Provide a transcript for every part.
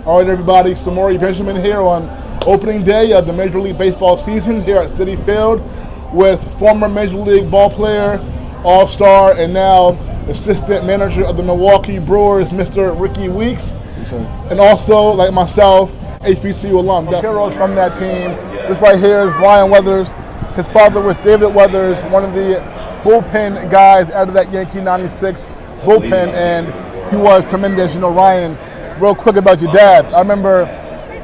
All right, everybody, Samori Benjamin here on opening day of the Major League Baseball season here at Citi Field with former Major League ball player, all-star, and now assistant manager of the Milwaukee Brewers, Mr. Ricky Weeks, and also, like myself, HBCU alum. The heroes from that team. This right here is Ryan Weathers. His father was David Weathers, one of the bullpen guys out of that Yankee 96 bullpen, and he was tremendous. You know, Ryan, real quick about your dad. I remember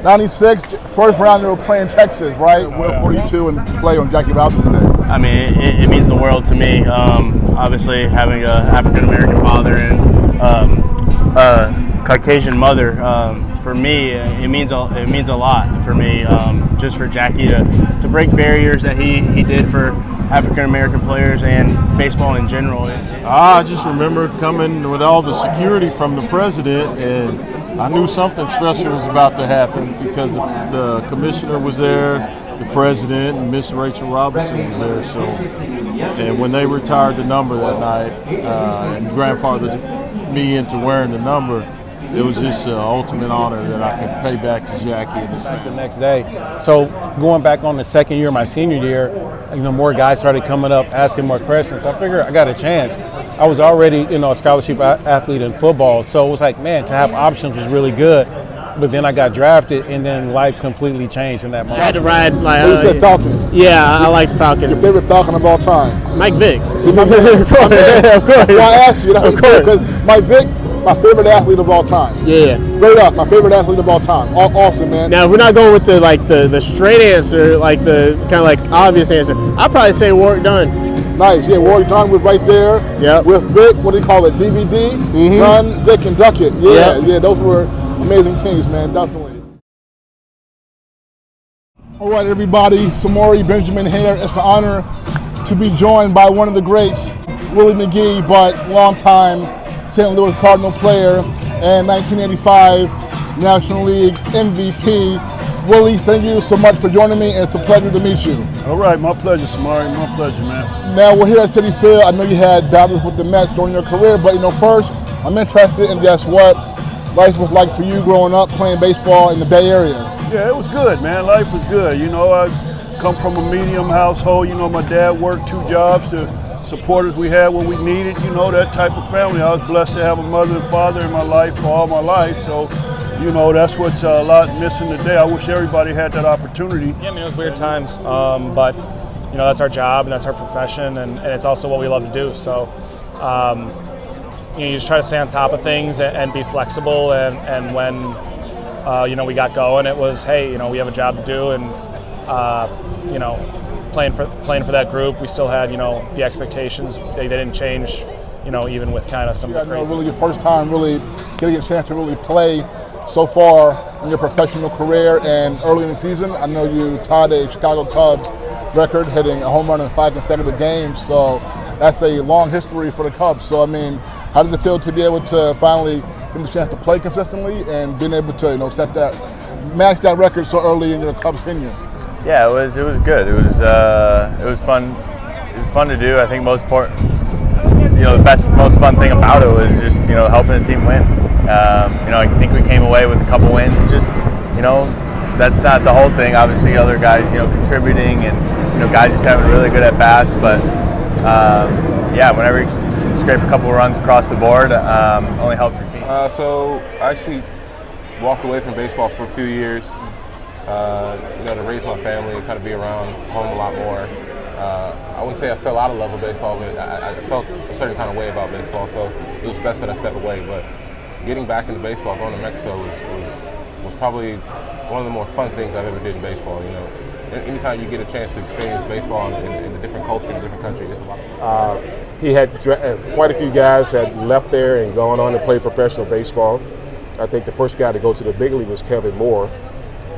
96, first round they were playing Texas, right? Will 42 and play on Jackie Robinson there. I mean, it means the world to me. Obviously, having an African-American father and a Caucasian mother, for me, it means a lot for me. Just for Jackie to break barriers that he did for African-American players and baseball in general. I just remember coming with all the security from the president, and I knew something special was about to happen because the commissioner was there, the president, and Miss Rachel Robinson was there. So, and when they retired the number that night and grandfathered me into wearing the number, it was just an ultimate honor that I could pay back to Jackie and his family. The next day. So going back on the second year, my senior year, more guys started coming up asking more questions. So I figured I got a chance. I was already, a scholarship athlete in football. So it was like, man, to have options was really good. But then I got drafted, and then life completely changed in that moment. I had to ride my. What is that Falcons? Yeah, I like the Falcons. Your favorite Falcon of all time? Mike Vick. See, my man, of course. I asked you, of course, because Mike Vick, my favorite athlete of all time. Yeah. Straight up, my favorite athlete of all time. Awesome, man. Now, if we're not going with the straight answer, like the kind of like obvious answer, I'd probably say Warwick Dunn. Nice, yeah. Warwick Dunn was right there. Yep. With Vic, what do you call it? DVD. Dunn, Vic, and Duckett. Yeah, Yep. yeah. Those were amazing teams, man. Definitely. All right, everybody. Samori Benjamin here. It's an honor to be joined by one of the greats, Willie McGee, but long-time St. Louis Cardinal player and 1985 National League MVP. Willie, thank you so much for joining me, and it's a pleasure to meet you. All right, my pleasure, Samori. My pleasure, man. Now, we're here at Citi Field. I know you had battles with the Mets during your career, but first, I'm interested in just what life was like for you growing up playing baseball in the Bay Area. Yeah, it was good, man. Life was good. I come from a medium household. My dad worked 2 jobs to support us. We had what we needed, that type of family. I was blessed to have a mother and father in my life for all my life. So, that's what's a lot missing today. I wish everybody had that opportunity. Yeah, it was weird times, but that's our job and that's our profession, and it's also what we love to do. So, you just try to stay on top of things and be flexible. And when we got going, it was, hey, we have a job to do, and playing for that group, we still had the expectations. They didn't change, even with kind of some of the crazy. Really your first time really getting a chance to really play so far in your professional career, and early in the season, I know you tied a Chicago Cubs record, hitting a home run in 5 consecutive games. So that's a long history for the Cubs. So how did it feel to be able to finally get the chance to play consistently and being able to match that record so early in your Cubs tenure? Yeah, it was good. It was fun. It was fun to do. I think most fun thing about it was just helping the team win. I think we came away with a couple wins. And just that's not the whole thing. Obviously, other guys contributing and guys just having really good at bats. But whenever you can scrape a couple runs across the board, only helps your team. So I actually walked away from baseball for a few years. To raise my family and kind of be around home a lot more. I wouldn't say I fell out of love with baseball, but I felt a certain kind of way about baseball, so it was best that I step away. But getting back into baseball, going to Mexico was probably one of the more fun things I've ever did in baseball. Anytime you get a chance to experience baseball in a different culture, in a different country, it's a lot of fun. He had quite a few guys that left there and gone on to play professional baseball. I think the first guy to go to the big league was Kevin Moore.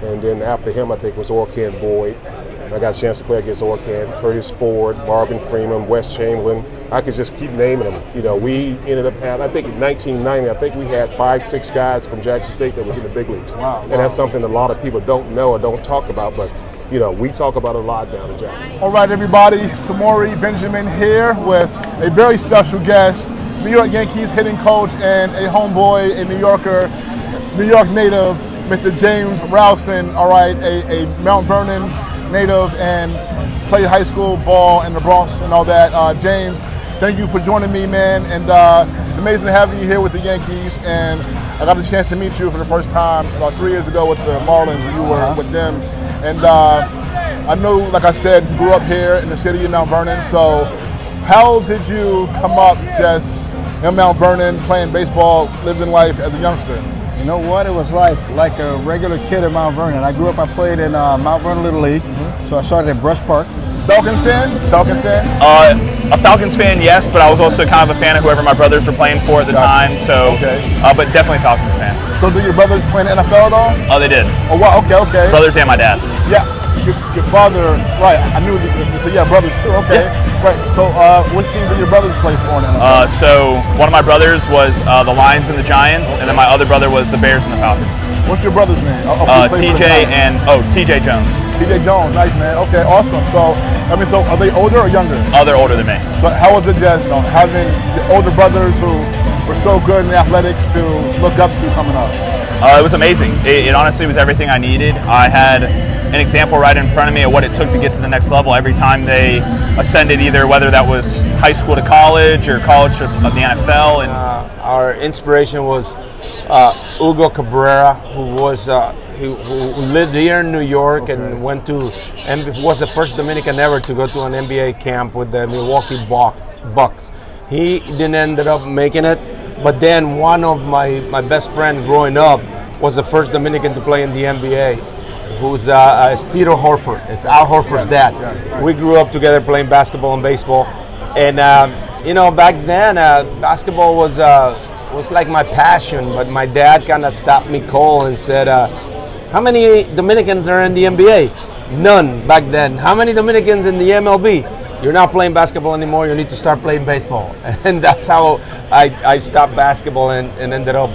And then after him, I think, was Orcan Boyd. I got a chance to play against Orcan, Curtis Ford, Marvin Freeman, Wes Chamberlain. I could just keep naming them. We ended up having, I think in 1990, we had 5-6 guys from Jackson State that was in the big leagues. Wow. And that's something a lot of people don't know or don't talk about, but we talk about it a lot down in Jackson. All right, everybody. Samori Benjamin here with a very special guest, New York Yankees hitting coach and a homeboy, a New York native, Mr. James Rowson, all right, a Mount Vernon native and played high school ball in the Bronx and all that. James, thank you for joining me, man. And it's amazing having you here with the Yankees. And I got a chance to meet you for the first time about 3 years ago with the Marlins when you were with them. And I know, like I said, you grew up here in the city of Mount Vernon. So how did you come up just in Mount Vernon playing baseball, living life as a youngster? You know what? It was like a regular kid in Mount Vernon. I grew up, I played in Mount Vernon Little League. So I started at Brush Park. Falcons fan? Falcons fan? A Falcons fan, yes, but I was also kind of a fan of whoever my brothers were playing for at the time. So, but definitely Falcons fan. So, do your brothers play in the NFL at all? Oh, they did. Oh, wow. Okay. Brothers and my dad. Yeah, your father, right? I knew. So, yeah, brothers too. Okay, yeah. Right. So, what team did your brothers play for in the NFL? So, one of my brothers was the Lions and the Giants, and then my other brother was the Bears and the Falcons. What's your brother's name? TJ and TJ Jones. TJ Jones, nice man. Okay, awesome. So, so are they older or younger? Oh, they're older than me. So, how was it just having the older brothers who were so good in the athletics to look up to coming up? It was amazing. It honestly was everything I needed. I had an example right in front of me of what it took to get to the next level every time they ascended, either whether that was high school to college or college to the NFL. And our inspiration was Hugo Cabrera, who lived here in New York and went to and was the first Dominican ever to go to an NBA camp with the Milwaukee Bucks. He didn't end up making it, but then one of my best friend growing up was the first Dominican to play in the NBA, who's Tito Horford. It's Al Horford's dad. We grew up together playing basketball and baseball, and back then basketball was like my passion, but my dad kind of stopped me cold and said, how many Dominicans are in the NBA? None back then. How many Dominicans in the MLB? You're not playing basketball anymore, you need to start playing baseball. And that's how I stopped basketball and ended up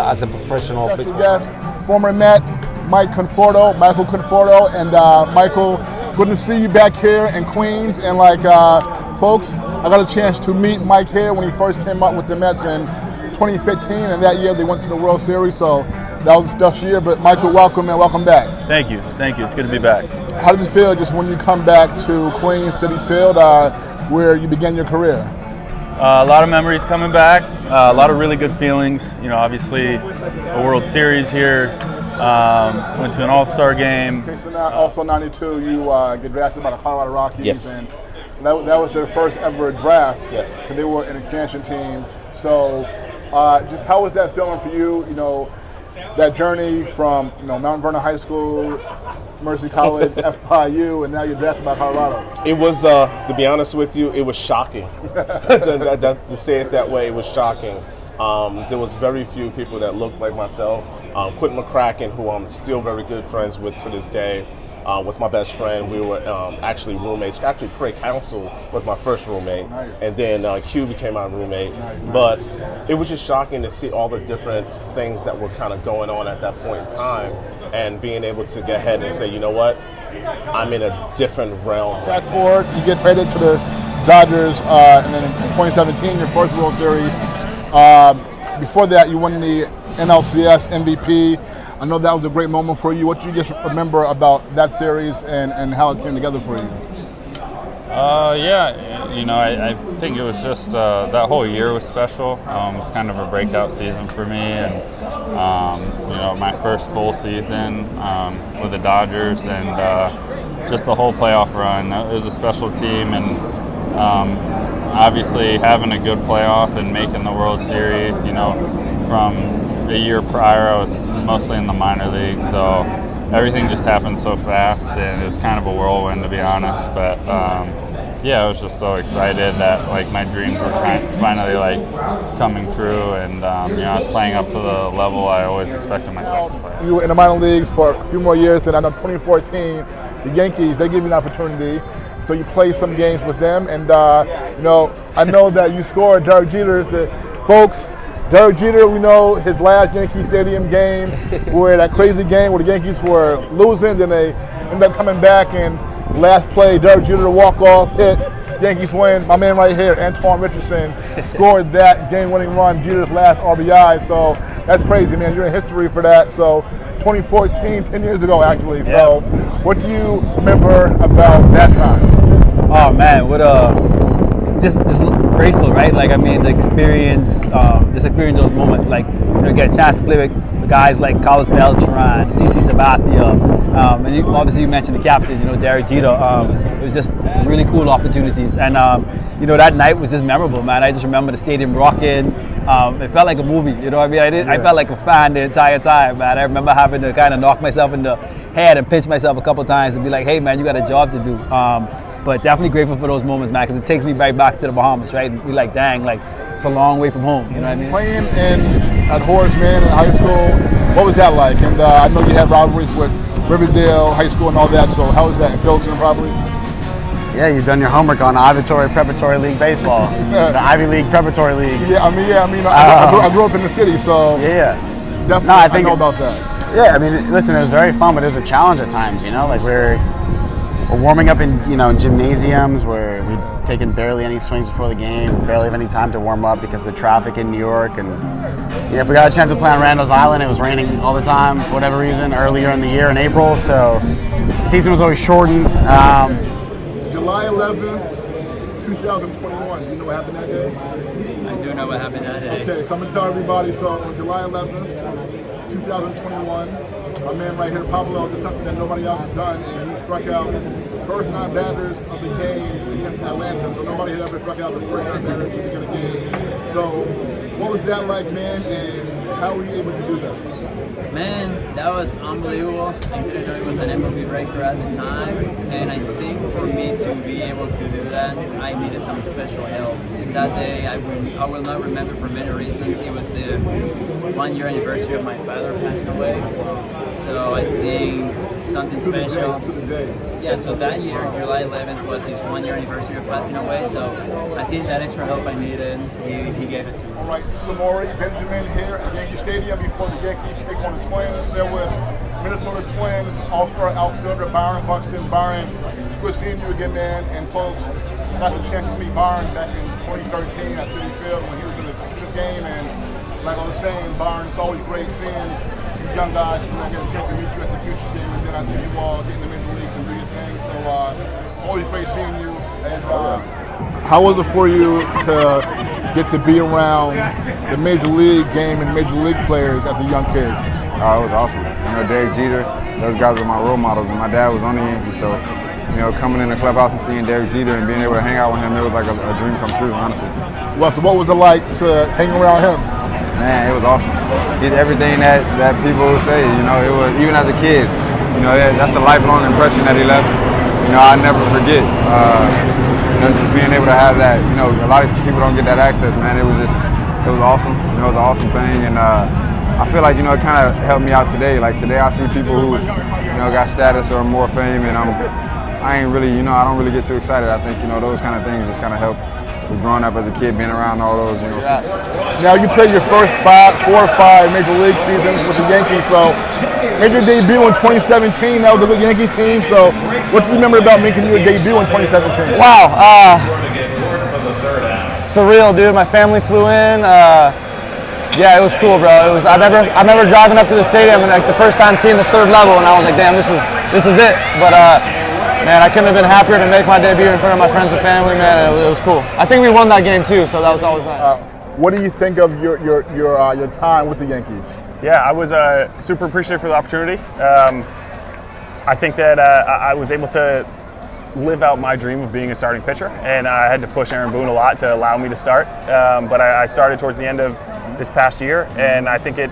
as a professional baseball player. Former Met, Michael Conforto. And Michael, good to see you back here in Queens. And folks, I got a chance to meet Mike here when he first came up with the Mets in 2015, and that year they went to the World Series, so that was a special year. But Michael, welcome and welcome back. Thank you. It's good to be back. How did it feel just when you come back to Queens City Field, where you began your career? A lot of memories coming back, a lot of really good feelings. Obviously a World Series here, went to an All-Star game. Okay, so now also 92, you get drafted by the Colorado Rockies. Yes. And that was their first ever draft. Yes. They were an expansion team. So just how was that feeling for you, that journey from Mount Vernon High School, Mercy College, FIU, and now you're drafted by Colorado? It was, to be honest with you, it was shocking. to say it that way, it was shocking. There was very few people that looked like myself. Quentin McCracken, who I'm still very good friends with to this day, was my best friend. We were actually roommates. Actually, Craig Counsell was my first roommate, and then Q became my roommate. But it was just shocking to see all the different things that were kind of going on at that point in time, and being able to get ahead and say, you know what, I'm in a different realm. Fast forward, you get traded to the Dodgers, and then in 2017, your first World Series. Before that, you won the NLCS MVP. I know that was a great moment for you. What do you just remember about that series and how it came together for you? I think it was just that whole year was special. It was kind of a breakout season for me, and my first full season with the Dodgers, and just the whole playoff run. It was a special team, and obviously having a good playoff and making the World Series. From the year prior, I was mostly in the minor league, so everything just happened so fast, and it was kind of a whirlwind, to be honest. But I was just so excited that my dreams were finally coming true, and I was playing up to the level I always expected myself to play. You were in the minor leagues for a few more years, and I know 2014, the Yankees, they gave you an opportunity. So you played some games with them, and I know that you scored Derek Jeter's. Folks, Derek Jeter, we know his last Yankee Stadium game, where that crazy game where the Yankees were losing, then they ended up coming back, and last play, Derek Jeter walk-off hit, Yankees win. My man right here, Antoine Richardson, scored that game-winning run, Jeter's last RBI. So That's crazy, man. You're in history for that. So 2014, 10 years ago, actually. So what do you remember about that time? Oh man, what just grateful, right? Like, I mean, the experience, just experience those moments. Like, you know, get a chance to play with guys like Carlos Beltran, CC Sabathia, and obviously you mentioned the captain, you know, Derek Jeter. It was just really cool opportunities, and you know, that night was just memorable, man. I just remember the stadium rocking. It felt like a movie, you know what I mean? I felt like a fan the entire time, man. I remember having to kind of knock myself in the head and pinch myself a couple times and be like, hey, man, you got a job to do. But definitely grateful for those moments, man, because it takes me right back to the Bahamas, right? And be like, dang, like, it's a long way from home, you know what I mean? Playing at Horace Mann in high school, what was that like? And I know you had rivalries with Riverdale High School and all that, so how was that in Philson, probably? Yeah, you've done your homework on Auditory Preparatory League baseball, the Ivy League Preparatory League. I grew up in the city, so definitely no, I know about that. Yeah, I mean, listen, it was very fun, but it was a challenge at times, you know? Like, we're warming up in, you know, in gymnasiums where we'd taken barely any swings before the game, barely have any time to warm up because of the traffic in New York. And if we got a chance to play on Randall's Island, it was raining all the time for whatever reason earlier in the year in April, so the season was always shortened. July 11th, 2021. Do you know what happened that day? I do know what happened that day. Okay, so I'm going to tell everybody. So on July 11th, 2021, my man right here, Pablo, did something that nobody else has done, and he struck out the first 9 batters of the game against Atlanta. So nobody had ever struck out the first 9 batters to begin a game. So what was that like, man, and how were you able to do that? Man, that was unbelievable. I didn't know it was an MLB record at the time, and I think for me to be able to do that, I needed some special help. That day, I will not remember for many reasons. It was the 1-year anniversary of my father passing away, so I think something special. Yeah, so that year, July 11th, was his 1-year anniversary of passing away, so I think that extra help I needed, he gave it to me. All right, Samori, Benjamin here at Yankee Stadium before the Yankees take on the Twins. There with Minnesota Twins All-Star outfielder Byron Buxton. Byron, it's good seeing you again, man. And folks, got the chance to meet Byron back in 2013 at Citi Field when he was in the game. And like I was saying, Byron, it's always great seeing you young guys. I get a chance to meet you at the future game, and then I see you all get in the major leagues and do your thing. So always great seeing you. And how was it for you to get to be around the major league game and major league players as a young kid? Oh, it was awesome. You know, Derek Jeter, those guys were my role models, and my dad was on the Yankees, so, you know, coming in the clubhouse and seeing Derek Jeter and being able to hang out with him, it was like a dream come true, honestly. Well, so what was it like to hang around him? Man, it was awesome. He did everything that people would say, you know, it was, even as a kid, you know, that's a lifelong impression that he left. You know, I'll never forget. You know, just being able to have that, you know, a lot of people don't get that access, man. It was awesome. You know, it was an awesome thing, and I feel like, you know, it kind of helped me out today. Like today, I see people who, you know, got status or more fame, and I ain't really, you know, I don't really get too excited. I think, you know, those kind of things just kind of help with growing up as a kid, being around all those, you know. Now you played your first 4 or 5 major league seasons with the Yankees, so made your debut in 2017. That was a good Yankee team. So what do you remember about making your debut in 2017? Wow, surreal, dude. My family flew in. Yeah, it was cool, bro. I remember driving up to the stadium and like the first time seeing the 3rd level, and I was like, damn, this is it. But man, I couldn't have been happier to make my debut in front of my friends and family, man. It was cool. I think we won that game too, so that was always nice. What do you think of your time with the Yankees? Yeah, I was super appreciative for the opportunity. I think that I was able to live out my dream of being a starting pitcher, and I had to push Aaron Boone a lot to allow me to start. But I started towards the end of this past year, and I think it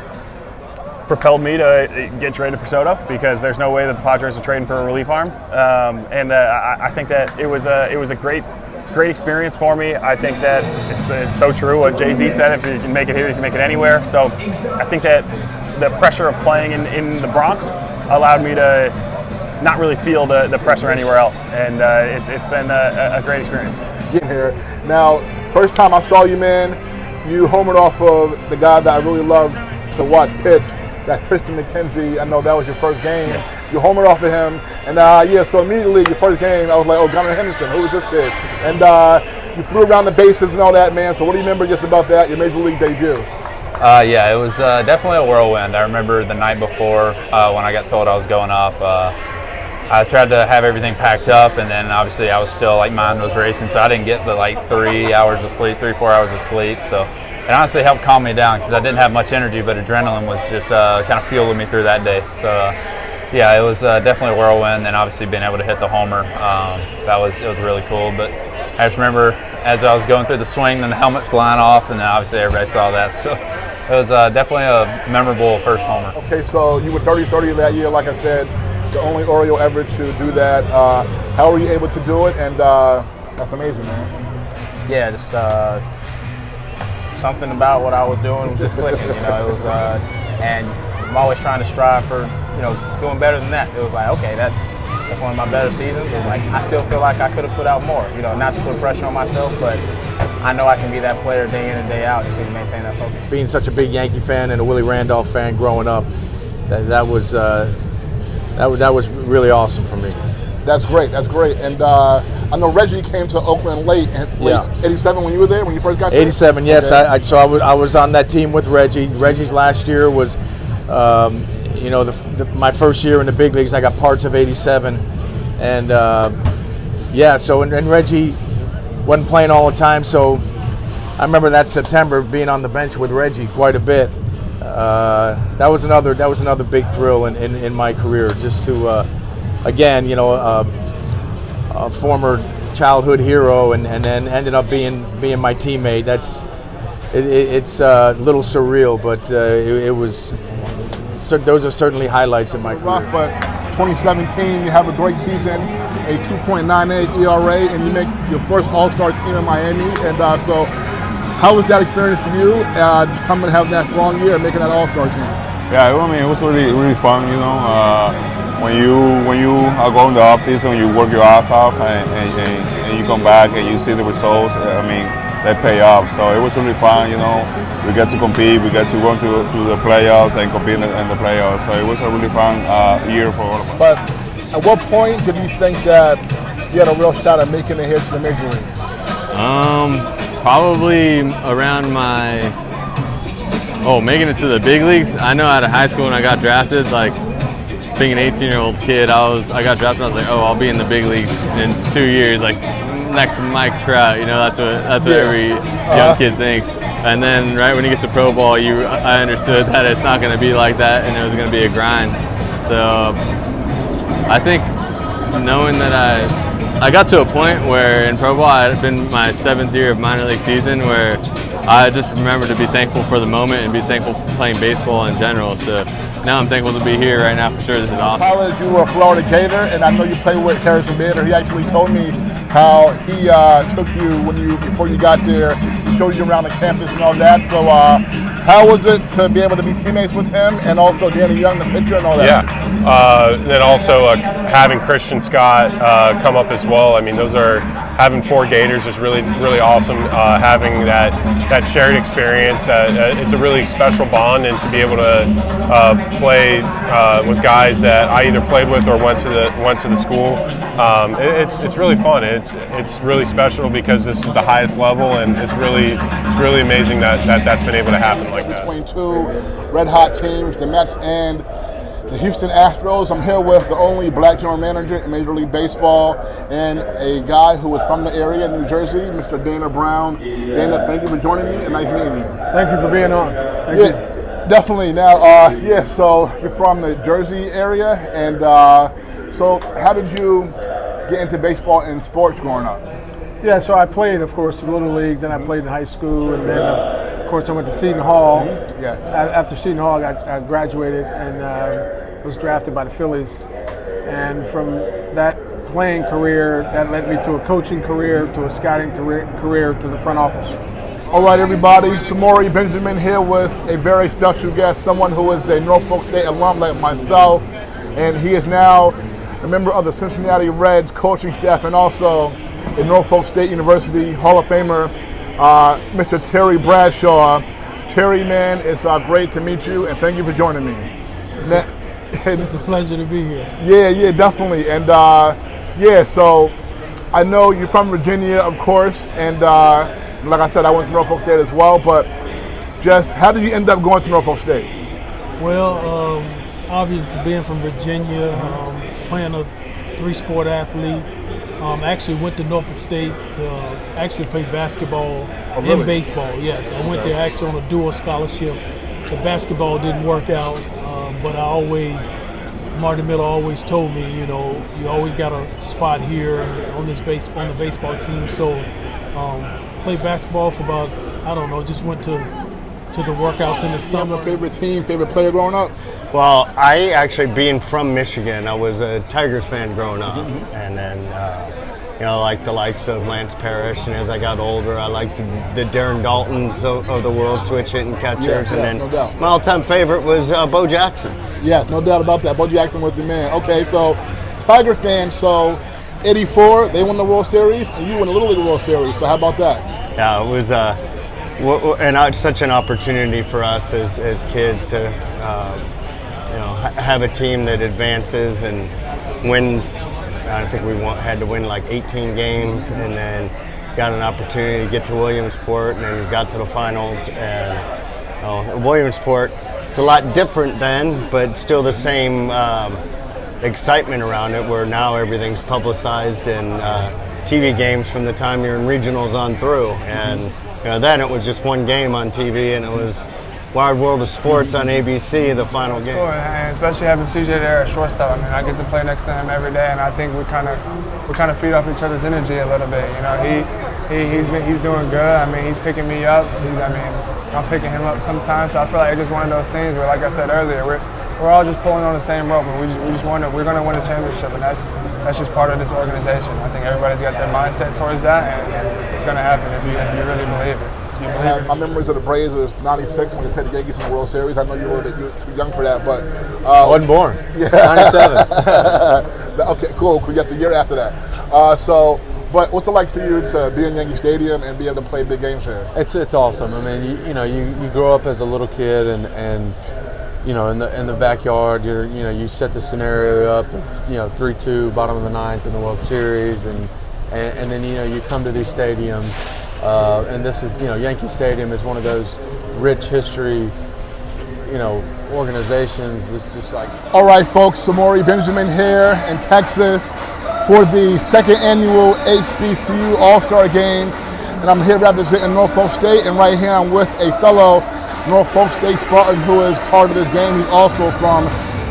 propelled me to get traded for Soto because there's no way that the Padres are trading for a relief arm. And I think that it was a great experience for me. I think that it's so true what Jay-Z said, if you can make it here, you can make it anywhere. So I think that the pressure of playing in the Bronx allowed me to not really feel the pressure anywhere else. And it's been a great experience. Getting here. Now, first time I saw you, man, you homered off of the guy that I really love to watch pitch, that Tristan McKenzie. I know that was your first game. Yeah. You homered off of him, and so immediately your first game, I was like, oh, Gunnar Henderson, who is this kid? And you flew around the bases and all that, man. So what do you remember just about that, your major league debut? Yeah, it was definitely a whirlwind. I remember the night before when I got told I was going up. I tried to have everything packed up, and then obviously I was still like mind was racing, so I didn't get but like 3 hours of sleep, 3-4 hours of sleep. So it honestly helped calm me down because I didn't have much energy, but adrenaline was just kind of fueling me through that day. So yeah, it was definitely a whirlwind, and obviously being able to hit the homer, it was really cool. But I just remember as I was going through the swing, then the helmet flying off, and then obviously everybody saw that. So it was definitely a memorable first homer. Okay, so you were 30-30 that year, like I said, the only Oriole ever to do that. How were you able to do it? And that's amazing, man. Yeah, just something about what I was doing was just clicking. You know, it was, and I'm always trying to strive for, you know, doing better than that. It was like, okay, that's one of my better seasons. It was like, I still feel like I could have put out more. You know, not to put pressure on myself, but I know I can be that player day in and day out. Just need to maintain that focus. Being such a big Yankee fan and a Willie Randolph fan growing up, that was really awesome for me. That's great. That's great. And I know Reggie came to Oakland late 87 when you were there, when you first got there? 87, yes. Okay. I was on that team with Reggie. Reggie's last year was, you know, my first year in the big leagues. I got parts of 87. And, so and Reggie wasn't playing all the time, so I remember that September being on the bench with Reggie quite a bit. That was another big thrill in my career, just to again, you know, a former childhood hero and then ended up being my teammate. It's a little surreal, but it was. So those are certainly highlights in my career. But 2017, you have a great season, a 2.98 ERA, and you make your first All-Star team in Miami. And so, how was that experience for you, coming and having that strong year and making that All-Star team? Yeah, I mean, it was really fun, you know. When you are going the off season, you work your ass off, and you come back and you see the results. I mean, they pay off. So it was really fun, you know. We get to compete, we get to go to the playoffs and compete in the playoffs. So it was a really fun year for all of us. But at what point did you think that you had a real shot at making a hit to the major leagues? Probably around making it to the big leagues. I know out of high school when I got drafted, like being an 18-year-old kid, I got drafted. I was like, I'll be in the big leagues in 2 years, like next to Mike Trout. You know, that's what every young kid thinks. And then right when you get to pro ball, I understood that it's not going to be like that, and it was going to be a grind. So I think knowing that I got to a point where in pro ball I had been my 7th year of minor league season where I just remember to be thankful for the moment and be thankful for playing baseball in general. So now I'm thankful to be here right now for sure. This is awesome. In college, you were a Florida Gator, and I know you played with Harrison Bader. He actually told me how he took you before you got there. He showed you around the campus and all that. So how was it to be able to be teammates with him and also Danny Young, the pitcher, and all that? Yeah. Then also having Christian Scott come up as well. I mean, having 4 Gators is really, really awesome. Having that shared experience, it's a really special bond, and to be able to play with guys that I either played with or went to the school, it's really fun. It's really special because this is the highest level, and it's really amazing that's been able to happen like that. Between 2 red-hot teams, the Mets and the Houston Astros. I'm here with the only black general manager in Major League Baseball and a guy who is from the area, New Jersey, Mr. Dana Brown. Dana, thank you for joining me and nice meeting you. Thank you for being on. Thank you. Definitely. Now, so you're from the Jersey area, and so how did you get into baseball and sports growing up? Yeah, so I played, of course, in Little League, then I played in high school, and then, of course, I went to Seton Hall. Yes. After Seton Hall, I graduated and was drafted by the Phillies. And from that playing career, that led me to a coaching career, to a scouting career, to the front office. All right, everybody, Samori Benjamin here with a very special guest, someone who is a Norfolk State alum like myself, and he is now a member of the Cincinnati Reds coaching staff and also a Norfolk State University Hall of Famer, Mr. Terry Bradshaw. Terry, man, it's great to meet you, and thank you for joining me. It's a pleasure to be here. Yeah, definitely. And so I know you're from Virginia, of course, and like I said, I went to Norfolk State as well, but just how did you end up going to Norfolk State? Well, obviously being from Virginia, playing a 3-sport athlete, actually went to Norfolk State to actually play basketball and baseball. Yes, I went there actually on a dual scholarship. The basketball didn't work out, but Marty Miller always told me, you know, you always got a spot here on the baseball team. So played basketball for about, I don't know, just went to the workouts in the summer. You have a favorite team, favorite player growing up? Well, I actually, being from Michigan, I was a Tigers fan growing up, and then you know, like the likes of Lance Parrish, and as I got older, I liked the Darren Daltons of the world, switch hitting catchers, and then my all-time favorite was Bo Jackson. Yeah, no doubt about that. Bo Jackson was the man. Okay, so Tiger fan, so 84, they won the World Series, and you won the Little League World Series, so how about that? Yeah, it was and it's such an opportunity for us as kids to you know, have a team that advances and wins. I think we had to win like 18 games, and then got an opportunity to get to Williamsport, and then got to the finals. And Williamsport, it's a lot different then, but still the same excitement around it, where now everything's publicized and TV games from the time you're in regionals on through. And you know, then it was just one game on TV, and it was Wide World of Sports on ABC, the final game. Cool, and especially having CJ there at shortstop. I mean, I get to play next to him every day, and I think we kind of feed off each other's energy a little bit. You know, he's doing good. I mean, he's picking me up. I'm picking him up sometimes. So I feel like it's just one of those things where, like I said earlier, we're all just pulling on the same rope, and we're going to win a championship, and that's just part of this organization. I think everybody's got their mindset towards that, and it's going to happen if you really believe it. My memories of the Braves was '96 when they played the Yankees in the World Series. I know you're a little bit too young for that, but I wasn't born. Yeah. 97. Okay, cool. We got the year after that. But what's it like for you to be in Yankee Stadium and be able to play big games here? It's awesome. I mean, you grow up as a little kid, and you know, in the backyard, you set the scenario up of 3-2, bottom of the ninth in the World Series, and then you come to these stadiums. And this is, Yankee Stadium is one of those rich history, organizations. It's just like. All right, folks, Samori Benjamin here in Texas for the second annual HBCU All-Star Game. And I'm here representing Norfolk State, and right here I'm with a fellow Norfolk State Spartan who is part of this game. He's also from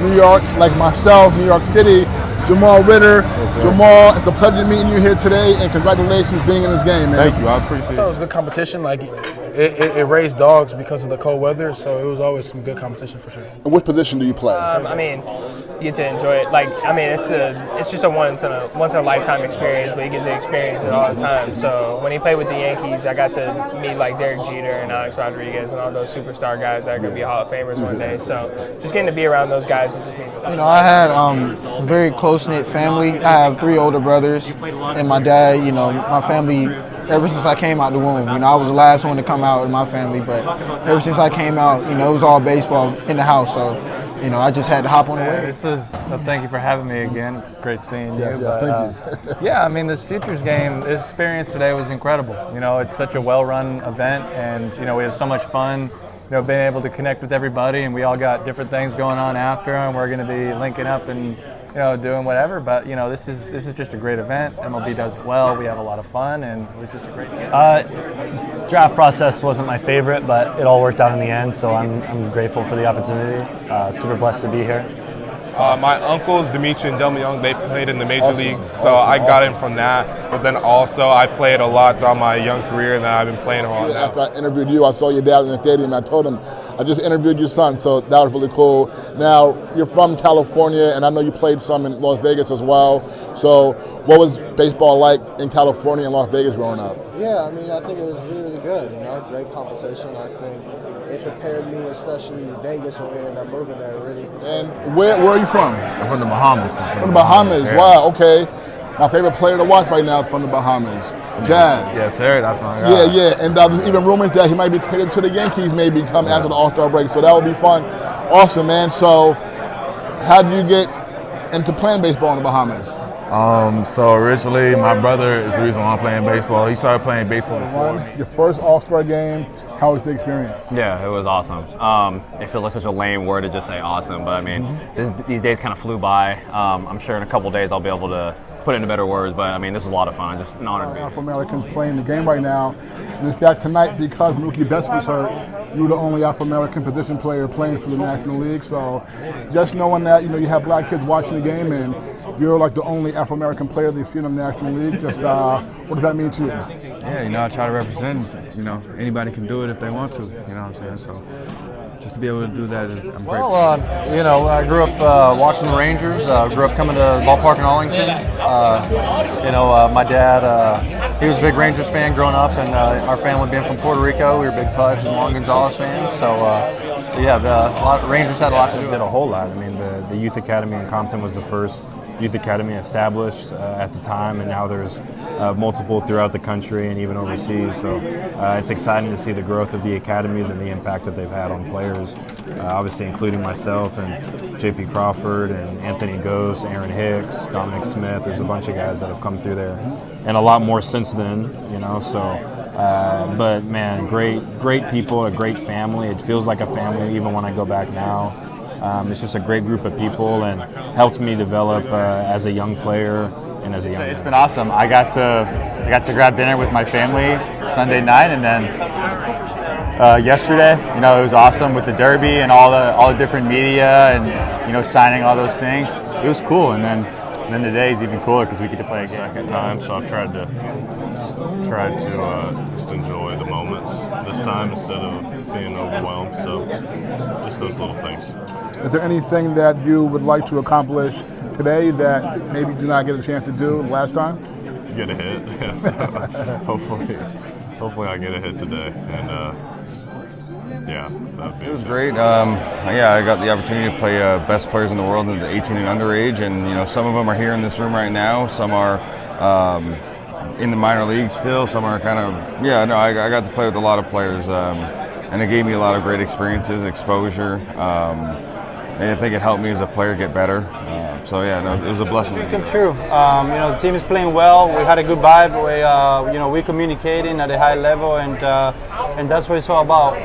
New York, like myself, New York City. Jamal Ritter. Yes, Jamal, it's a pleasure meeting you here today, and congratulations being in this game, man. Thank you, I appreciate it. I thought it was good competition. Like it raised dogs because of the cold weather, so it was always some good competition for sure. And what position do you play? I mean, you get to enjoy it. Like, I mean, it's just a once in a lifetime experience, but you get to experience it all the time. So when he played with the Yankees, I got to meet like Derek Jeter and Alex Rodriguez and all those superstar guys that are going to be Hall of Famers one day. So just getting to be around those guys, it just means a lot. I had very close-knit family. I have 3 older brothers, and my dad, my family, ever since I came out the womb, I was the last one to come out in my family, but ever since I came out, it was all baseball in the house, so, I just had to hop on the wave. Thank you for having me again. It's great seeing you. Thank you. Yeah, I mean, this Futures game, this experience today was incredible. It's such a well-run event, and, we have so much fun. Being able to connect with everybody, and we all got different things going on after, and we're going to be linking up and doing whatever. But this is just a great event. MLB does it well. We have a lot of fun, and it was just a great game. Draft process wasn't my favorite, but it all worked out in the end. So I'm grateful for the opportunity. Super blessed to be here. Awesome. My uncles, Dimitri and Delma Young, they played in the major leagues, so I got in from that. But then also, I played a lot throughout my young career, and then I've been playing a lot. After I interviewed you, I saw your dad in the stadium. I told him I just interviewed your son, so that was really cool. Now, you're from California, and I know you played some in Las Vegas as well. So, what was baseball like in California and Las Vegas growing up? Yeah, I mean, I think it was really good. Great competition. I think it prepared me, especially Vegas, when we ended up moving there. Really. And where are you from? I'm from the Bahamas. From the Bahamas. Yeah. Wow. Okay. My favorite player to watch right now from the Bahamas, Jazz. Yes, sir. That's my guy. Yeah. And there's even rumors that he might be traded to the Yankees maybe come after the All-Star break. So that would be fun. Awesome, man. So how did you get into playing baseball in the Bahamas? So originally, my brother is the reason why I'm playing baseball. He started playing baseball before me. Your first All-Star game How was the experience? Yeah, it was awesome. It feels like such a lame word to just say awesome, but I mean, these days kind of flew by. I'm sure in a couple days I'll be able to put it into better words, but I mean, this was a lot of fun. Just an honor to be here. Afro-Americans playing the game right now. And in fact, tonight, because Mookie Betts was hurt, you were the only Afro-American position player playing for the National League. So just knowing that, you have black kids watching the game and you're like the only Afro-American player they see in the National League. Just what does that mean to you? Yeah, I try to represent, anybody can do it if they want to, you know what I'm saying? So just to be able to do that I'm grateful. Well, I grew up watching the Rangers, grew up coming to the ballpark in Arlington. My dad, he was a big Rangers fan growing up, and our family being from Puerto Rico, we were big Pudge and Juan Gonzalez fans. Rangers had a lot to do with it. Did a whole lot. I mean, the Youth Academy in Compton was the first youth academy established at the time, and now there's multiple throughout the country and even overseas. So it's exciting to see the growth of the academies and the impact that they've had on players, obviously including myself and J.P. Crawford and Anthony Ghost, Aaron Hicks, Dominic Smith. There's a bunch of guys that have come through there, and a lot more since then, but man, great people, a great family. It feels like a family even when I go back now. It's just a great group of people and helped me develop as a young player and as a young man. It's been awesome. I got to grab dinner with my family Sunday night, and then yesterday, it was awesome with the Derby and all the different media and signing all those things. It was cool, and then today is even cooler because we get to play a second time. So I've tried to just enjoy the moments this time instead of being overwhelmed. So just those little things. Is there anything that you would like to accomplish today that maybe you did not get a chance to do last time? Get a hit. Yeah, so hopefully I get a hit today. And it was great. I got the opportunity to play best players in the world in the 18 and underage, and some of them are here in this room right now. Some are in the minor league still. Some are I got to play with a lot of players, and it gave me a lot of great experiences, exposure. And I think it helped me as a player get better. It was a blessing. Dream come true. The team is playing well. We had a good vibe. We communicating at a high level, and that's what it's all about.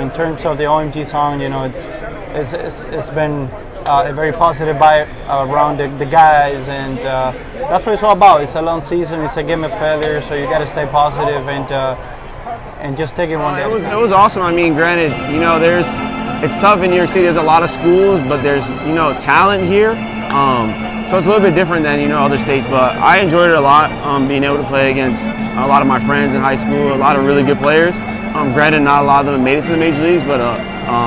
In terms of the OMG song, it's been a very positive vibe around the guys, and that's what it's all about. It's a long season. It's a game of failure, so you got to stay positive and just take it one day. It was awesome. I mean, granted, it's tough in New York City. There's a lot of schools, but there's talent here. So it's a little bit different than other states. But I enjoyed it a lot. Being able to play against a lot of my friends in high school, a lot of really good players. Granted, not a lot of them made it to the major leagues, but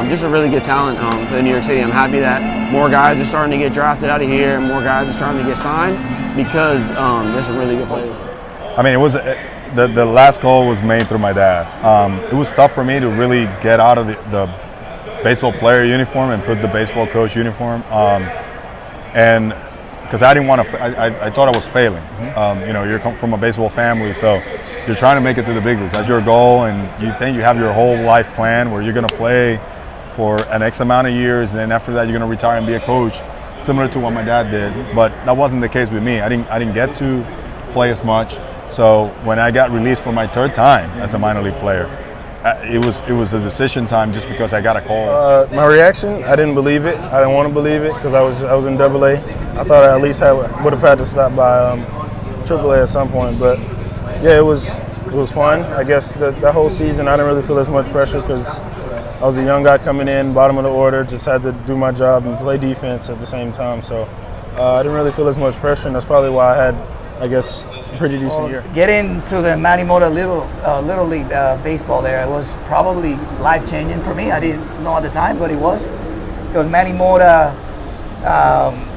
just a really good talent for New York City. I'm happy that more guys are starting to get drafted out of here, and more guys are starting to get signed because there's some really good players. I mean, it was the last goal was made through my dad. It was tough for me to really get out of the baseball player uniform and put the baseball coach uniform, and because I didn't want to. I thought I was failing. You're from a baseball family, so you're trying to make it to the big leagues. That's your goal, and you think you have your whole life plan where you're going to play for an X amount of years, and then after that you're going to retire and be a coach, similar to what my dad did. But that wasn't the case with me. I didn't get to play as much. So when I got released for my third time as a minor league player, it was a decision time just because I got a call. My reaction, I didn't believe it. I didn't want to believe it because I was in AA. I thought I at least would have had to stop by AAA at some point. But yeah, it was fun. I guess the whole season I didn't really feel as much pressure because I was a young guy coming in, bottom of the order, just had to do my job and play defense at the same time. So I didn't really feel as much pressure, and that's probably why I had, I guess, a pretty decent year. Getting to the Manny Mota Little League baseball there, it was probably life-changing for me. I didn't know at the time, but it was. Because Manny Mota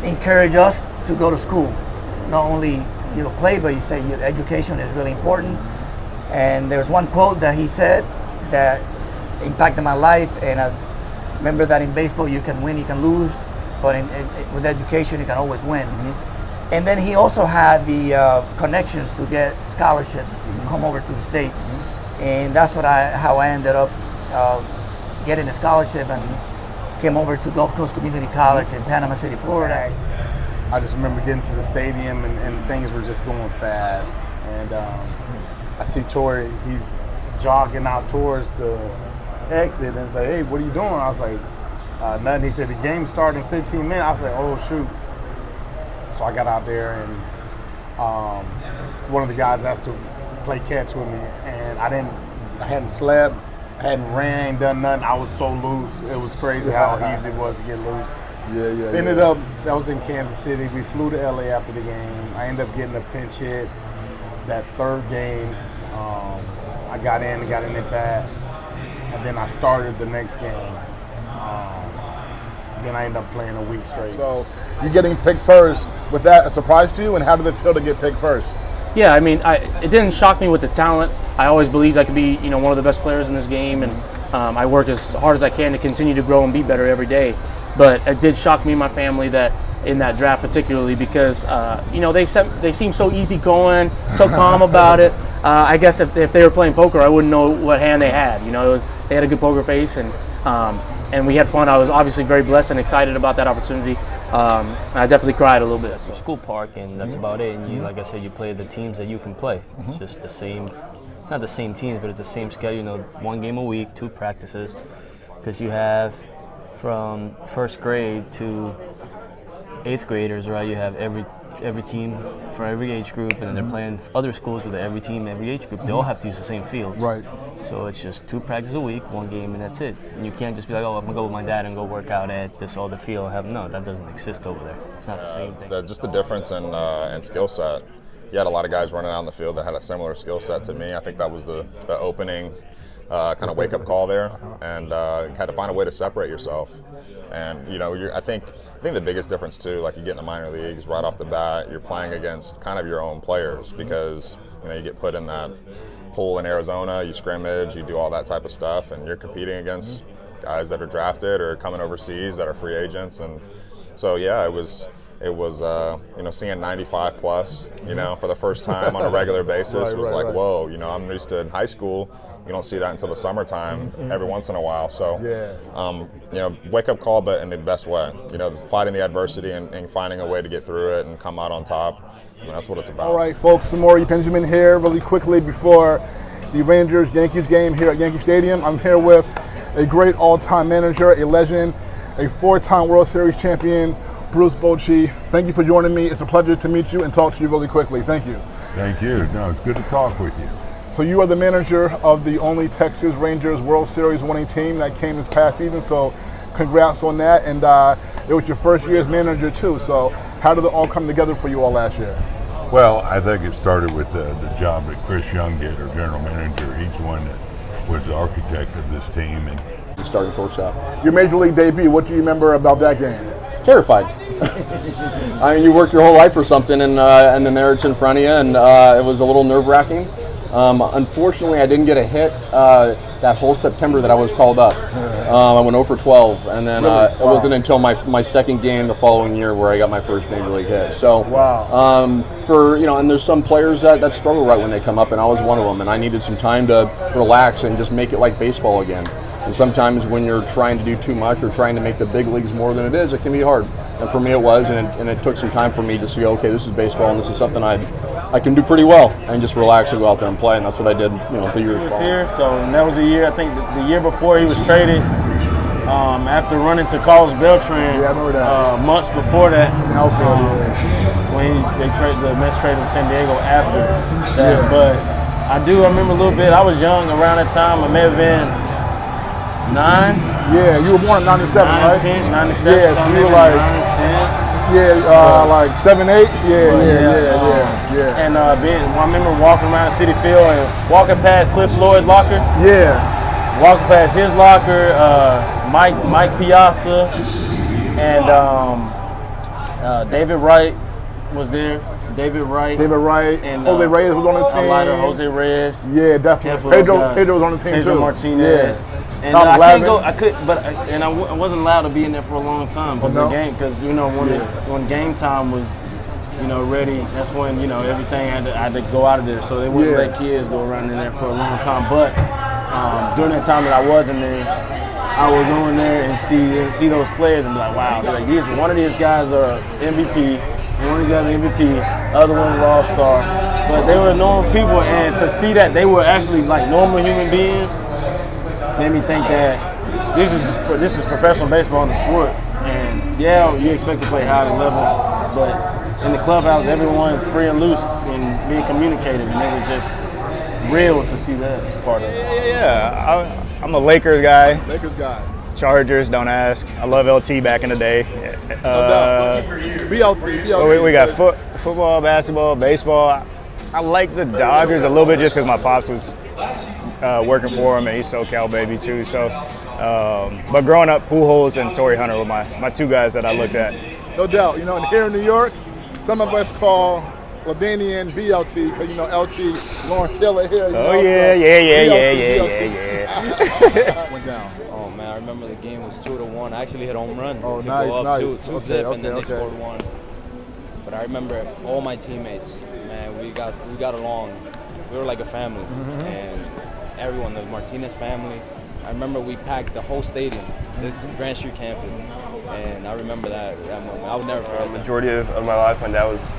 encouraged us to go to school. Not only play, but you say your education is really important. And there's one quote that he said that impacted my life, and I remember that in baseball you can win, you can lose, but with education you can always win. Mm-hmm. And then he also had the connections to get scholarship, come over to the States. Mm-hmm. And that's how I ended up getting a scholarship and came over to Gulf Coast Community College in Panama City, Florida. I just remember getting to the stadium and things were just going fast. And I see Torrey, he's jogging out towards the exit and say, "Hey, what are you doing?" I was like, "Nothing." He said, "The game's starting in 15 minutes." I was like, "Oh shoot!" So I got out there, and one of the guys asked to play catch with me, and I hadn't slept, I hadn't ran, ain't done nothing. I was so loose. It was crazy how easy it was to get loose. Ended up, that was in Kansas City. We flew to LA after the game. I ended up getting a pinch hit that third game. I got in at bat, and then I started the next game. Then I ended up playing a week straight. So you getting picked first, was that a surprise to you, and how did it feel to get picked first? Yeah, I mean, it didn't shock me with the talent. I always believed I could be, one of the best players in this game, and I work as hard as I can to continue to grow and be better every day. But it did shock me and my family that in that draft particularly because, they seem so easygoing, so calm about it. I guess if they were playing poker, I wouldn't know what hand they had. They had a good poker face, and we had fun. I was obviously very blessed and excited about that opportunity. I definitely cried a little bit. It's a school park, and that's about it. And you, like I said, you play the teams that you can play. It's just the same. It's not the same teams, but it's the same schedule. One game a week, 2 practices, because you have from first grade to 8th graders, right? You have every team for every age group, and then they're playing other schools with every team, every age group. They all have to use the same fields. Right. So it's just 2 practices a week, 1 game, and that's it. And you can't just be like, oh, I'm gonna go with my dad and go work out at this other field. No, that doesn't exist over there. It's not the same thing. Just the difference in skill set. You had a lot of guys running out on the field that had a similar skill set to me. I think that was the opening kind of wake-up call there, and you had to find a way to separate yourself. And I think the biggest difference too, like you get in the minor leagues right off the bat, you're playing against kind of your own players because you get put in that pool in Arizona, you scrimmage, you do all that type of stuff, and you're competing against guys that are drafted or coming overseas that are free agents. And so it was seeing 95 plus for the first time on a regular basis was like whoa. I'm used to in high school, you don't see that until the summertime every once in a while. So wake up call, but in the best way. Fighting the adversity and finding a way to get through it and come out on top. That's what it's about. All right, folks, Samori Benjamin here really quickly before the Rangers-Yankees game here at Yankee Stadium. I'm here with a great all-time manager, a legend, a 4-time World Series champion, Bruce Bochy. Thank you for joining me. It's a pleasure to meet you and talk to you really quickly. Thank you. Thank you. No, it's good to talk with you. So you are the manager of the only Texas Rangers World Series winning team that came this past season, so congrats on that. And it was your first year as manager too, so how did it all come together for you all last year? Well, I think it started with the job that Chris Young did, our general manager. He's one that was the architect of this team. And the starting shortstop. Your major league debut, what do you remember about that game? Terrified. I mean, you work your whole life for something, and then there it's in front of you, and it was a little nerve-wracking. Unfortunately, I didn't get a hit that whole September that I was called up. I went 0 for 12, and then it wasn't until my second game the following year where I got my first major league hit. So, and there's some players that struggle right when they come up, and I was one of them, and I needed some time to relax and just make it like baseball again. And sometimes when you're trying to do too much or trying to make the big leagues more than it is, it can be hard. And for me it was, and it took some time for me to see, okay, this is baseball and this is something I can do pretty well, and just relax and go out there and play, and that's what I did, the year he was here, so that was the year, I think the year before he was traded, after running to Carlos Beltran, I remember that. Months before that, when the Mets traded him to San Diego after that. But I remember a little bit, I was young around that time, I may have been 9. Yeah, you were born in 97, right? 10, 97. Yeah, so you were like 9, 10. Like 7, 8. Yeah. And I remember walking around City Field and walking past Cliff Floyd's locker. Yeah. Walking past his locker, Mike Piazza, and David Wright was there. David Wright, and Jose Reyes was on the team. Jose Reyes. Yeah, definitely. Pedro was on the team Pedro too. Martinez. Yeah. And I can't go. I wasn't allowed to be in there for a long time because when game time was, ready, that's when everything I had to go out of there. So they wouldn't let kids go around in there for a long time. But during that time that I was in there, I would go in there and see those players and be like, wow, one of these guys are MVP. One of these guys is MVP, other one is All-Star. but they were normal people, and to see that they were actually like normal human beings made me think that this is professional baseball in the sport, and yeah, you expect to play high level, but in the clubhouse, everyone's free and loose and being communicative, and it was just real to see that part of it. Yeah, I'm a Lakers guy. Lakers guy. Chargers, don't ask. I love LT back in the day. BLT. We got football, basketball, baseball. I like the Dodgers a little bit just because my pops was working for him, and he's SoCal baby too. So, but growing up, Pujols and Torrey Hunter were my two guys that I looked at. No doubt. You know, and here in New York, some of us call LaDainian BLT because, you know, LT, Lawrence Taylor here. Oh, yeah. Went down. Oh, man, I remember the game was 2-1. I actually hit a home run to nice, go up nice. 2-zip, and then they Okay. scored one. But I remember all my teammates, man, we got along. We were like a family, and everyone, the Martinez family. I remember we packed the whole stadium, this Grand Street campus, and I remember that moment. I would never forget that. Majority of my life, my dad was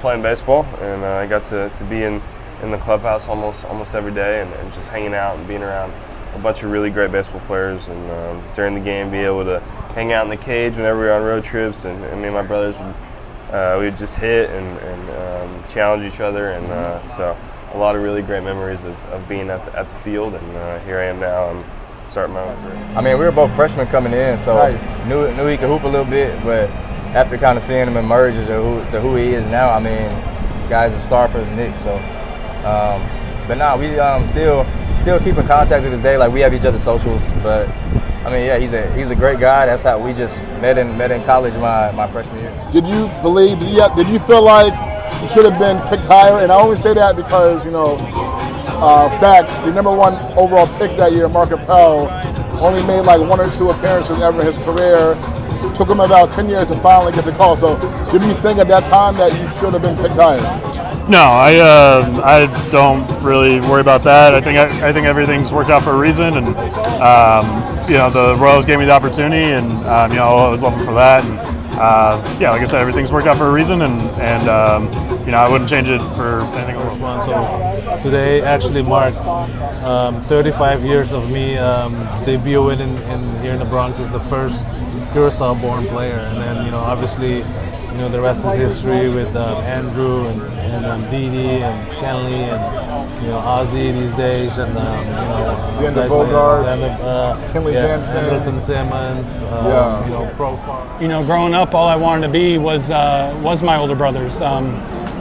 playing baseball, and I got to be in the clubhouse almost every day, and just hanging out and being around a bunch of really great baseball players, and during the game be able to hang out in the cage whenever we were on road trips, and me and my brothers we'd just hit and challenge each other, and so a lot of really great memories of being at the field, and here I am now. I'm starting my own career. I mean, we were both freshmen coming in, so knew he could hoop a little bit, but after kind of seeing him emerge to who he is now, I mean, the guy's a star for the Knicks. So, but nah, we still keep in contact to this day. Like, we have each other's socials, but I mean, yeah, he's a great guy. That's how we just met in college my freshman year. Did you feel like you should have been picked higher? And I only say that because, you know, fact, the #1 overall pick that year, Mark Appel, only made like 1 or 2 appearances ever in his career. Took him about 10 years to finally get the call. So, did you think at that time that you should have been picked higher? No, I don't really worry about that. I think everything's worked out for a reason, and you know, the Royals gave me the opportunity, and you know, I was looking for that. And yeah, like I said, everything's worked out for a reason, and you know, I wouldn't change it for anything else. So today actually marked 35 years of me debuting in here in the Bronx as the first Curacao-born player, and then, you know, obviously, you know, the rest is history with Andrew and Didi and Scanley and, you know, Ozzy these days, and you know, Xander Bogaerts, Kenley Jansen, Andrelton Simmons, you know, profile. You know, growing up, all I wanted to be was my older brothers.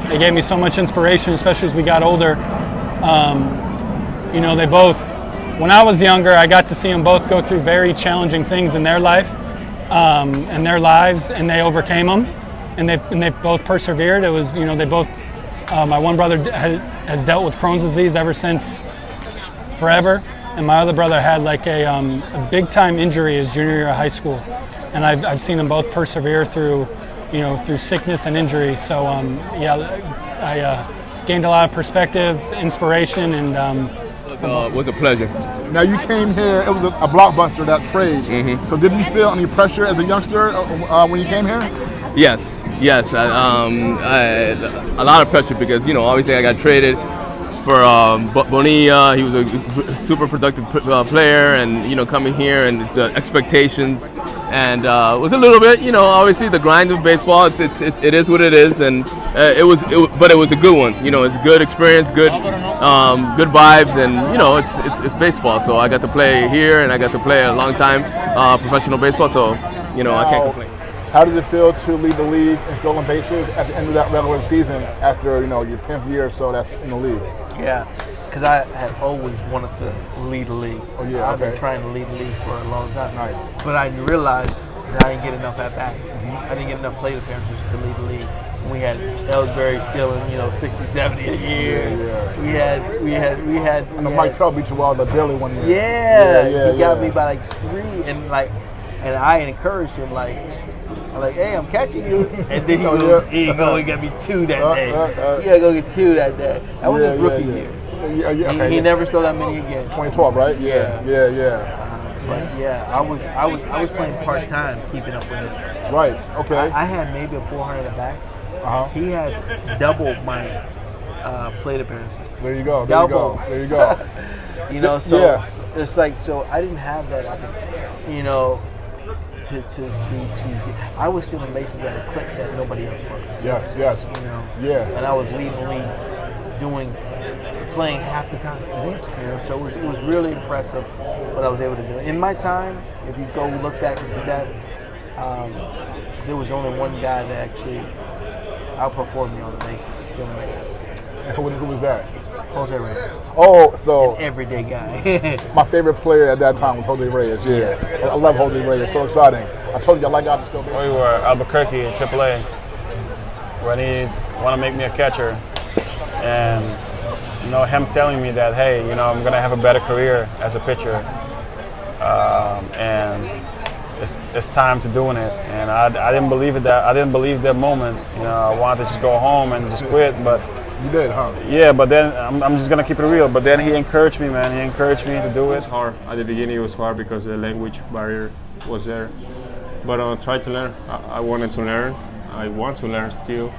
They gave me so much inspiration, especially as we got older. You know, they both, when I was younger, I got to see them both go through very challenging things in their life, and their lives, and they overcame them, and they both persevered. It was, you know, they both. My one brother has dealt with Crohn's disease ever since forever, and my other brother had like a big time injury his junior year of high school, and I've seen them both persevere through, you know, through sickness and injury. So yeah, I gained a lot of perspective, inspiration, and. Was a pleasure. Now you came here, it was a blockbuster, that trade. So did you feel any pressure as a youngster when you came here? Yes. A lot of pressure because, you know, obviously I got traded for Bonilla. He was a super productive player, and, you know, coming here and the expectations, and was a little bit, you know, obviously the grind of baseball. It is what it is, and but it was a good one. You know, it's a good experience, good vibes, and, you know, it's baseball. So I got to play here, and I got to play a long time professional baseball. So, you know, I can't complain. How did it feel to lead the league in stolen bases at the end of that regular season after, you know, your 10th year or so that's in the league? Yeah, because I had always wanted to lead the league. Oh, yeah, I've been trying to lead the league for a long time. Right. But I realized that I didn't get enough at-bats. I didn't get enough plate appearances to lead the league. And we had Ellsbury stealing, you know, 60, 70 a year. Yeah. We had. Mike Trout beat you all the daily one year. Yeah, he got me by like 3, and I encouraged him I'm like, hey, I'm catching you. And then he go and get me 2 that day. You gotta go get 2 that day. That was his rookie year. He never stole that many again. 2012, right? Yeah. But yeah, I was playing part time, keeping up with him. Right. Okay. I had maybe a 400 at bat. He had double my plate appearances. There you go. There you go. There you go. You know, so Yeah. it's like, so I didn't have that, you know, I was stealing bases at a clip that nobody else was. Yes, yes. You know? Yeah. And I was leading the league playing half the time. You know, so it was really impressive what I was able to do. In my time, if you go look back and see that, there was only one guy that actually outperformed me on the bases, stealing bases. Who was that? Jose Reyes. Oh, so an everyday guy. My favorite player at that time was Jose Reyes. Yeah, I love Jose Reyes. So exciting. I told you I like out still. We were Albuquerque in AAA when he wanted to make me a catcher, and you know him telling me that, hey, you know, I'm gonna have a better career as a pitcher, and it's time to doing it. And I didn't believe it. I didn't believe that moment. You know, I wanted to just go home and just quit, but. You did, huh? Yeah, but then I'm just gonna keep it real. But then he encouraged me, man. He encouraged me to do it. It was hard at the beginning. It was hard because the language barrier was there. But I tried to learn. I wanted to learn. I want to learn still,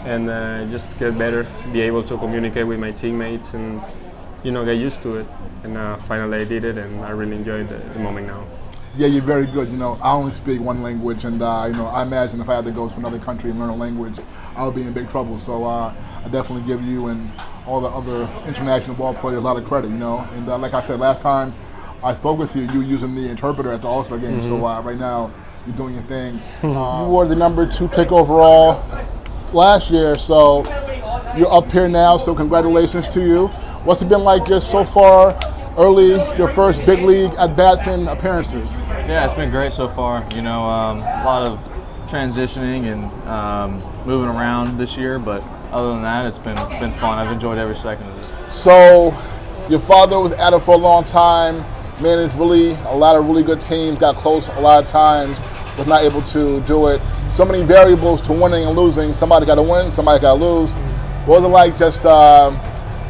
and just get better, be able to communicate with my teammates, and you know, get used to it. And finally, I did it, and I really enjoyed the moment now. Yeah, you're very good. You know, I only speak one language, and you know, I imagine if I had to go to another country and learn a language, I would be in big trouble. So I definitely give you and all the other international ball players a lot of credit. You know, and like I said last time I spoke with you, you were using the interpreter at the All-Star game. Mm-hmm. So right now you're doing your thing. You were the number 2 pick overall last year, so you're up here now. So congratulations to you. What's it been like just so far? Early, your first big league at bats and appearances. Yeah, it's been great so far. You know, a lot of transitioning and moving around this year, but other than that, it's been fun. I've enjoyed every second of it. So, your father was at it for a long time, managed really a lot of really good teams, got close a lot of times, was not able to do it. So many variables to winning and losing. Somebody got to win, somebody got to lose. What was it like just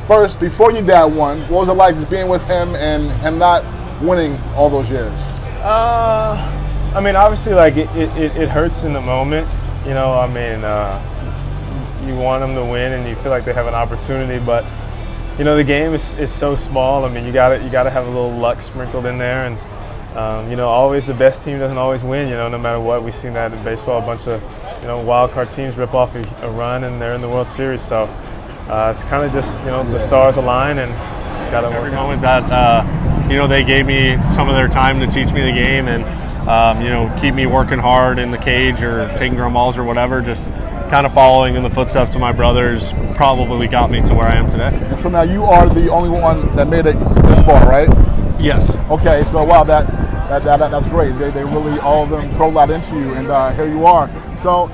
first, before your dad won, what was it like just being with him and him not winning all those years? I mean, obviously, like it hurts in the moment. You know, I mean, you want them to win and you feel like they have an opportunity, but you know, the game is so small. I mean, you gotta have a little luck sprinkled in there, and you know, always the best team doesn't always win. You know, no matter what, we've seen that in baseball. A bunch of wild card teams rip off a run and they're in the World Series. So. It's kind of just, the stars align and got to every moment that, they gave me some of their time to teach me the game and, keep me working hard in the cage or taking ground balls or whatever, just kind of following in the footsteps of my brothers probably got me to where I am today. And so now you are the only one that made it this far, right? Yes. Okay, so wow, that's great. They really, all of them throw a lot into you, and here you are. So,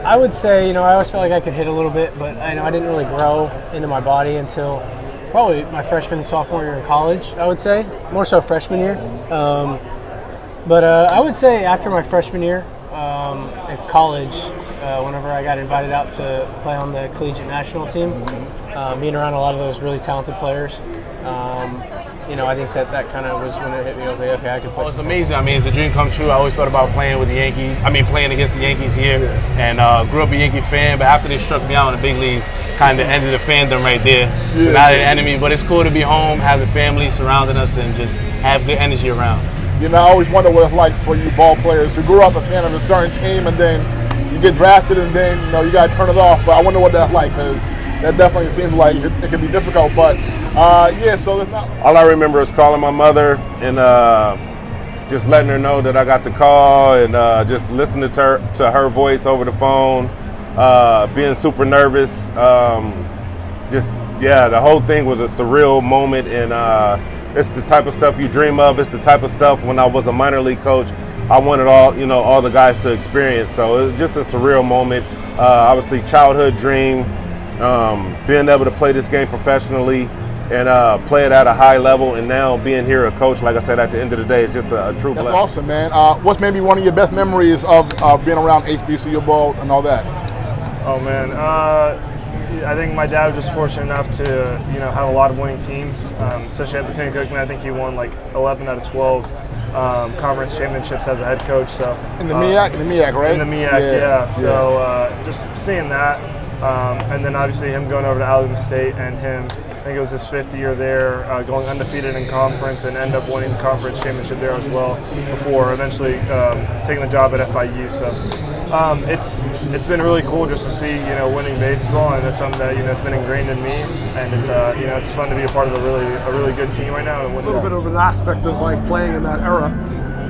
I would say, I always felt like I could hit a little bit, but I didn't really grow into my body until probably my freshman and sophomore year in college, I would say. More so freshman year. But I would say after my freshman year at college, whenever I got invited out to play on the collegiate national team, being around a lot of those really talented players, I think that kind of was when it hit me. I was like, okay, I can play. Well, it's amazing. I mean, it's a dream come true. I always thought about playing with the Yankees. Playing against the Yankees here, and grew up a Yankee fan. But after they struck me out in the big leagues, kind of ended the fandom right there. So now they're the enemy. But it's cool to be home, have the family surrounding us, and just have good energy around. I always wonder what it's like for you ball players who grew up a fan of a certain team, and then you get drafted, and then you got to turn it off. But I wonder what that's like, because that definitely seems like it can be difficult. But so it's not. All I remember is calling my mother and just letting her know that I got the call, and just listening to her voice over the phone, being super nervous. The whole thing was a surreal moment, and it's the type of stuff you dream of. It's the type of stuff when I was a minor league coach, I wanted all the guys to experience. So it was just a surreal moment. Obviously, childhood dream, being able to play this game professionally and play it at a high level, and now being here a coach, like I said, at the end of the day, it's just a true blessing. That's awesome, man. What's maybe one of your best memories of being around HBCU ball and all that? Oh man, I think my dad was just fortunate enough to have a lot of winning teams, especially at Lieutenant Cookman. I think he won like 11 out of 12 conference championships as a head coach. So in the MEAC, right? In the MEAC, yeah. So just seeing that. And then obviously him going over to Alabama State and him, I think it was his 5th year there, going undefeated in conference and end up winning the conference championship there as well before eventually taking the job at FIU. So it's been really cool just to see, winning baseball, and it's something that, it's been ingrained in me, and it's, it's fun to be a part of a really good team right now. And a little bit of an aspect of like playing in that era,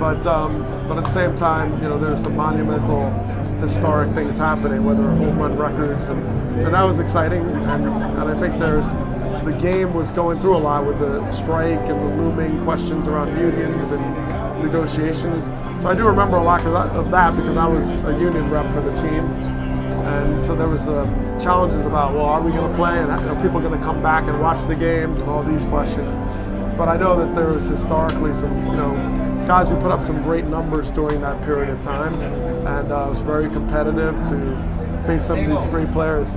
but at the same time, there's some monumental historic things happening, whether home run records, and that was exciting. And I think the game was going through a lot with the strike and the looming questions around unions and negotiations. So I do remember a lot of that because I was a union rep for the team. And so there was the challenges about, well, are we going to play, and are people going to come back and watch the games, and all these questions. But I know that there was historically some, guys who put up some great numbers during that period of time, and it was very competitive to face some of these great players.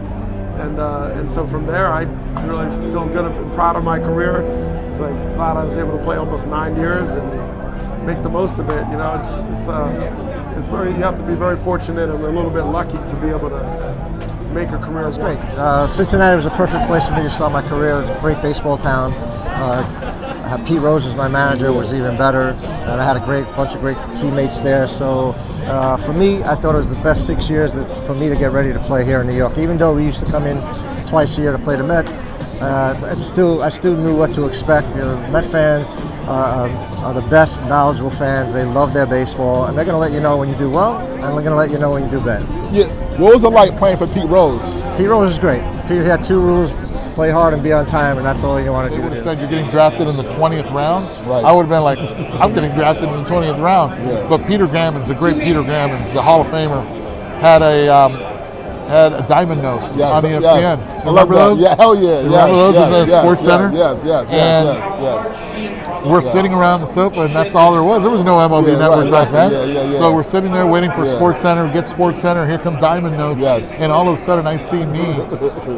And so from there, I really feel good and proud of my career. It's like glad I was able to play almost 9 years and make the most of it. It's very, you have to be very fortunate and a little bit lucky to be able to make a career. It's great. Cincinnati was a perfect place for me to start my career. It was a great baseball town. I had Pete Rose as my manager, was even better, and I had a bunch of great teammates there. So for me, I thought it was the best 6 years for me to get ready to play here in New York. Even though we used to come in twice a year to play the Mets, I still knew what to expect. Met fans are the best knowledgeable fans. They love their baseball, and they're going to let you know when you do well, and they're going to let you know when you do bad. Yeah. What was it like playing for Pete Rose? Pete Rose is great. Pete had 2 rules: play hard and be on time, and that's all you wanted to do. They would have said you're getting drafted in the 20th round. Right. I would have been like, I'm getting drafted in the 20th round. Yeah. But Peter Gammons, the great Peter Gammons, the Hall of Famer, had a diamond notes on ESPN. Yeah. Remember those? Yeah, hell yeah. Remember those in the Sports Center? Yeah. We're sitting around the sofa, and that's all there was. There was no MLB network back then. So we're sitting there waiting for Sports Center, get Sports Center, here come Diamond Notes, and all of a sudden I see me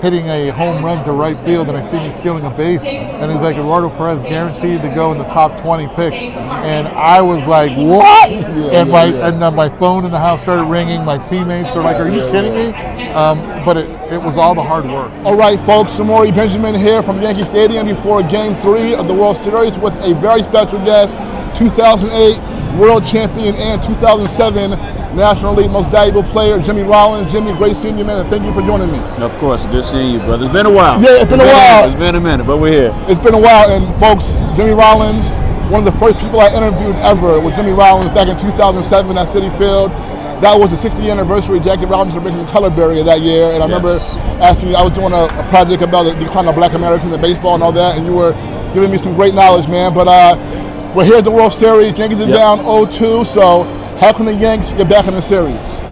hitting a home run to right field, and I see me stealing a base, and he's like, Eduardo Perez guaranteed to go in the top 20 picks, and I was like, what? And my phone in the house started ringing. My teammates are like, are you kidding me? But it was all the hard work. All right, folks, Samori Benjamin here from Yankee Stadium before Game 3 of the World Series with a very special guest, 2008 World Champion and 2007 National League Most Valuable Player, Jimmy Rollins. Jimmy, great seeing you, man, and thank you for joining me. Of course, good seeing you, brother. It's been a while. Yeah, it's been a while. It's been a minute, but we're here. It's been a while, and folks, Jimmy Rollins, one of the first people I interviewed ever was Jimmy Rollins back in 2007 at Citi Field. That was the 60th anniversary. Jackie Robinson mentioned the color barrier that year, and I remember asking you, I was doing a project about the decline of Black Americans in baseball and all that, and you were giving me some great knowledge, man. But we're here at the World Series. Yankees are down 0-2, so how can the Yanks get back in the series?